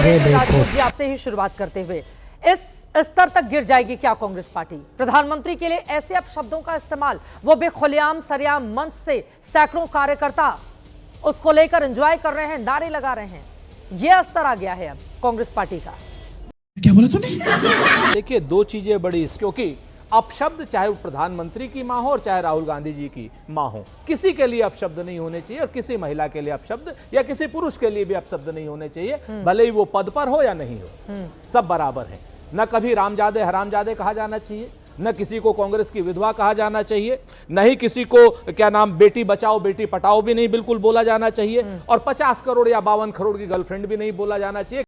सुरेंद्र राजपूत जी, आपसे ही शुरुआत करते हुए, इस स्तर तक गिर जाएगी क्या कांग्रेस पार्टी? प्रधानमंत्री के लिए ऐसे अपशब्दों का इस्तेमाल, वो भी खुलेआम सरेआम मंच से सैकड़ों कार्यकर्ता उसको लेकर एंजॉय कर रहे हैं, नारे लगा रहे हैं। यह स्तर आ गया है अब कांग्रेस पार्टी का। क्या बोला तूने? देखिए, दो चीजें बड़ी, क्योंकि अपशब्द चाहे वो प्रधानमंत्री की मां हो और चाहे राहुल गांधी जी की मां हो, किसी के लिए अपशब्द नहीं होने चाहिए और किसी महिला के लिए अपशब्द या किसी पुरुष के लिए भी अपशब्द नहीं होने चाहिए, भले ही वो पद पर हो या नहीं हो, सब बराबर है। न कभी रामजादे हरामजादे कहा जाना चाहिए, न किसी को कांग्रेस की विधवा कहा जाना चाहिए, न ही किसी को क्या नाम बेटी बचाओ बेटी पटाओ भी नहीं बिल्कुल बोला जाना चाहिए, और 50 करोड़ या 52 करोड़ की गर्लफ्रेंड भी नहीं बोला जाना चाहिए,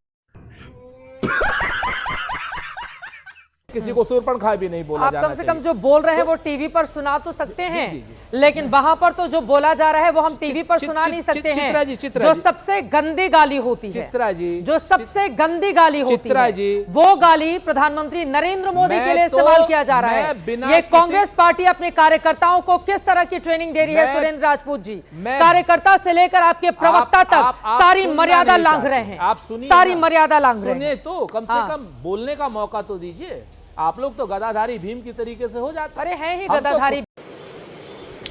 किसी को सूर्पणखा भी नहीं बोला जाना चाहिए। आप कम से कम जो बोल रहे हैं वो टीवी पर सुना तो सकते हैं, लेकिन वहां पर तो जो बोला जा रहा है वो हम टीवी पर सुना नहीं सकते हैं। जो सबसे गंदी गाली होती है, चित्रा जी, जो सबसे गंदी गाली होती है, वो गाली प्रधानमंत्री नरेंद्र मोदी के लिए इस्तेमाल किया जा रहा है। ये कांग्रेस पार्टी अपने कार्यकर्ताओं को किस तरह की ट्रेनिंग दे रही है सुरेंद्र राजपूत जी? कार्यकर्ता से लेकर आपके प्रवक्ता तक सारी मर्यादा लांघ रहे हैं। आप सुनिए, सारी मर्यादा लांघ रहे हैं। सुनिए तो कम से कम बोलने का मौका तो दीजिए। आप लोग तो गदाधारी भीम की तरीके से हो जाते। अरे हैं ही गदाधारी।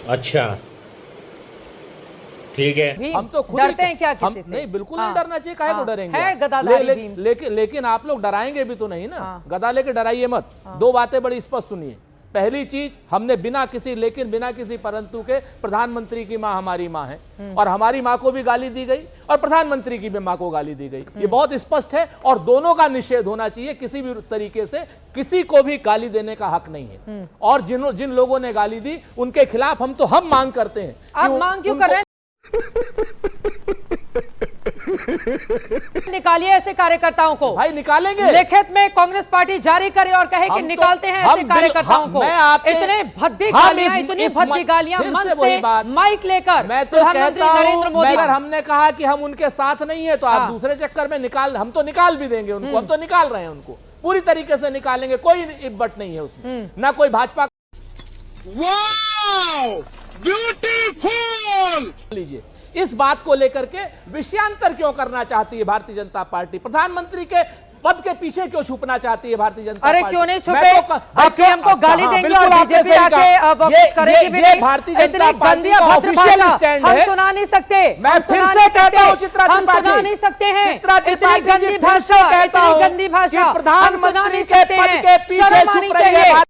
अच्छा ठीक है, हम तो खुद डरते हैं क्या किसी से? नहीं, बिल्कुल नहीं डरना चाहिए, काहे को डरेंगे? है गदाधारी भीम। लेकिन आप लोग डराएंगे भी तो नहीं ना, गदा लेके डराइए मत। दो बातें बड़ी स्पष्ट सुनिए। पहली चीज, हमने बिना किसी लेकिन बिना किसी परंतु के प्रधानमंत्री की मां हमारी मां है, और हमारी मां को भी गाली दी गई और प्रधानमंत्री की भी मां को गाली दी गई, ये बहुत स्पष्ट है, और दोनों का निषेध होना चाहिए। किसी भी तरीके से किसी को भी गाली देने का हक नहीं है, और जिन लोगों ने गाली दी उनके खिलाफ हम मांग करते हैं। आप मांग क्यों कर रहे हैं? निकालिए ऐसे कार्यकर्ताओं को। भाई निकालेंगे, लिखित में कांग्रेस पार्टी जारी करे और कहे कि निकालते हैं ऐसे कार्यकर्ताओं को। इतने भद्दी गालियां, इतनी भद्दी गालियां मन से माइक लेकर मैं तो कहता हूं, अगर हमने कहा कि हम उनके साथ नहीं है तो आप दूसरे चक्कर में हम तो निकाल भी देंगे उनको। हम तो निकाल रहे हैं उनको, पूरी तरीके से निकालेंगे, कोई इब्बट नहीं है उसमें, ना कोई भाजपा। Wow beautiful. लीजिए, इस बात को लेकर के विषयांतर क्यों करना चाहती है भारतीय जनता पार्टी? प्रधानमंत्री के पद के पीछे क्यों छुपना चाहती है भारतीय जनता पार्टी? अरे क्यों नहीं छुपे? आप हमको गाली देंगे और बीजेपी आके कुछ करेगी भी नहीं। भारतीय जनता पार्टी का ऑफिशियल स्टैंड है, हम सुना नहीं सकते। मैं फिर से कहता हूं, चित्रा त्रिपाठी, हम सुना नहीं सकते हैं। चित्रा त्रिपाठी जी, गंदी भाषा, कहता हूं गंदी भाषा, कि प्रधानमंत्री के पद के पीछे छुप रही है।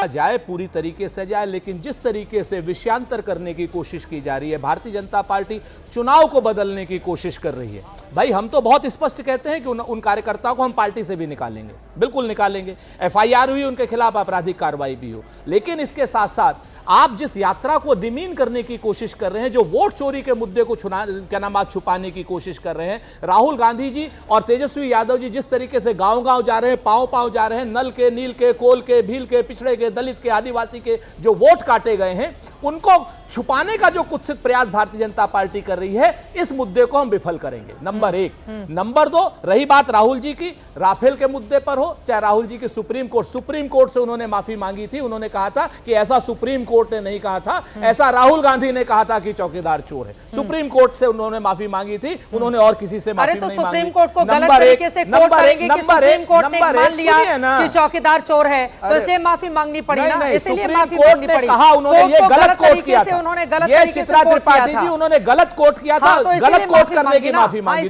जाए पूरी तरीके से जाए, लेकिन जिस तरीके से विषयांतर करने की कोशिश की जा रही है, भारतीय जनता पार्टी चुनाव को बदलने की कोशिश कर रही है। भाई हम तो बहुत स्पष्ट कहते हैं कि उन कार्यकर्ताओं को हम पार्टी से भी निकालेंगे, बिल्कुल निकालेंगे। FIR हुई, उनके खिलाफ आपराधिक कार्रवाई भी हो, लेकिन इसके साथ साथ आप जिस यात्रा को डिमीन करने की कोशिश कर रहे हैं, जो वोट चोरी के मुद्दे को आप छुपाने की कोशिश कर रहे हैं, राहुल गांधी जी और तेजस्वी यादव जी जिस तरीके से गांव-गांव जा रहे हैं, पांव-पांव जा रहे हैं, नल के, नील के, कोल के, भील के, पिछड़े के, दलित के, आदिवासी के जो वोट काटे गए हैं, उनको छुपाने का जो कुत्सित प्रयास भारतीय जनता पार्टी कर रही है, इस मुद्दे को हम विफल करेंगे। नंबर 1। नंबर 2, रही बात राहुल जी की, राफेल के मुद्दे पर हो चाहे राहुल जी की सुप्रीम कोर्ट से उन्होंने माफी मांगी थी। उन्होंने कहा था कि ऐसा सुप्रीम कोर्ट ने नहीं कहा था, ऐसा राहुल गांधी ने कहा था कि चौकीदार चोर है। सुप्रीम कोर्ट से उन्होंने माफी मांगी थी, उन्होंने और किसी से माफी नहीं मांगी। सुप्रीम कोर्ट को गलत तरीके से कोर्ट करेंगे कि सुप्रीम कोर्ट ने मान लिया कि चौकीदार चोर है, तो इसलिए माफी मांगनी पड़ी ना, इसलिए माफी मांगनी पड़ी। कहा उन्होंने ये गलत कोर्ट किया था, उन्होंने गलत ये चित्रा त्रिपाठी जी, उन्होंने गलत कोर्ट किया था, गलत कोर्ट करने की माफी मांगी।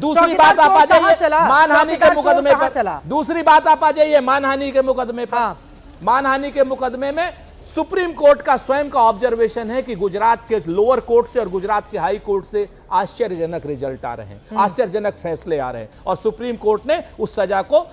दूसरी बात आप आ जाइए मानहानि के मुकदमे पर। दूसरी बात आप आ जाइए मानहानि के मुकदमे पर। मानहानि के मुकदमे में सुप्रीम कोर्ट का स्वयं का ऑब्जर्वेशन है कि गुजरात के लोअर कोर्ट से और गुजरात के हाई कोर्ट से आश्चर्यजनक रिजल्ट आ रहे हैं, आश्चर्यजनक फैसले आ रहे हैं, और सुप्रीम कोर्ट ने उस सजा को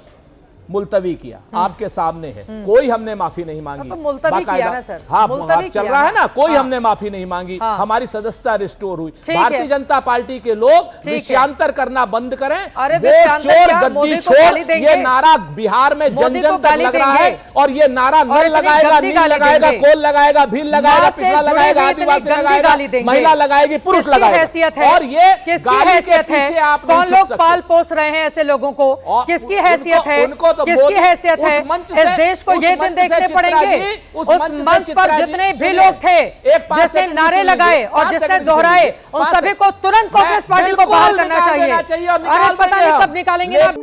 मुलतवी किया। आपके सामने है, कोई हमने माफी नहीं मांगी। तो मुलतवी किया ना सर? हाँ, चल रहा है ना, कोई हमने माफी नहीं मांगी। हमारी सदस्यता रिस्टोर हुई। भारतीय जनता पार्टी के लोग विषयांतर करना बंद करें। वोट चोर गद्दी छोड़, ये नारा बिहार में जन जन तक लग रहा है, और ये नारा नल लगाएगा, नील लगाएगा, कोल लगाएगा, भील लगाएगा, पिछड़ा लगाएगा, आदिवासी लगाएगा, महिला लगाएगी, पुरुष लगाएगा। और ये गाली के पीछे आप कौन लोग पाल पोस रहे हैं ऐसे लोगों को? किसकी हैसियत है? तो किसकी मोदी हैसियत है? उस मंच इस से- देश को उस ये मंच दिन से देखने चित्रा पड़ेंगे जी, उस से मंच चित्रा पर जी, जितने भी सुनिए, लोग थे एक 5 जिसने सेकंड नारे सुनिए, लगाए और 5 जिसने सेकंड दोहराए सुनिए, उन 5 सभी को तुरंत कांग्रेस पार्टी को बिल्कुल बाहर करना निकाल चाहिए। देना चाहिए और अरे निकाल पता देंगे नहीं हम। कब निकालेंगे ना।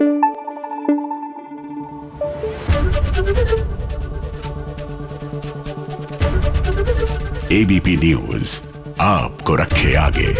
एबीपी न्यूज आपको रखे आगे।